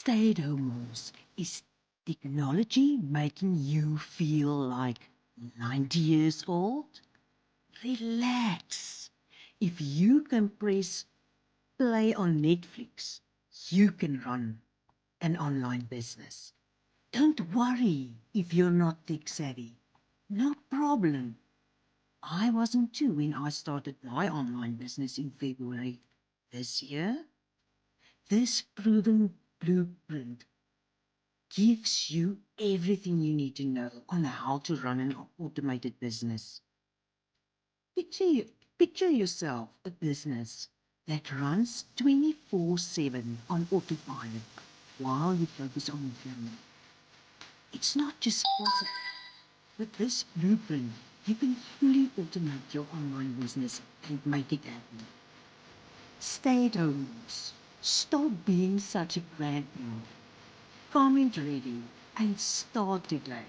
Stay-at-home moms, is technology making you feel like 90 years old? Relax. If you can press play on Netflix, you can run an online business. Don't worry if you're not tech savvy. No problem. I wasn't too when I started my online business in February this year. This proven blueprint gives you everything you need to know on how to run an automated business. Picture, you, picture yourself a business that runs 24/7 on autopilot while you focus on your family. It's not just possible. With this blueprint, you can fully automate your online business and make it happen. Stay at home. Stop being such a grandma. Comment ready and start today.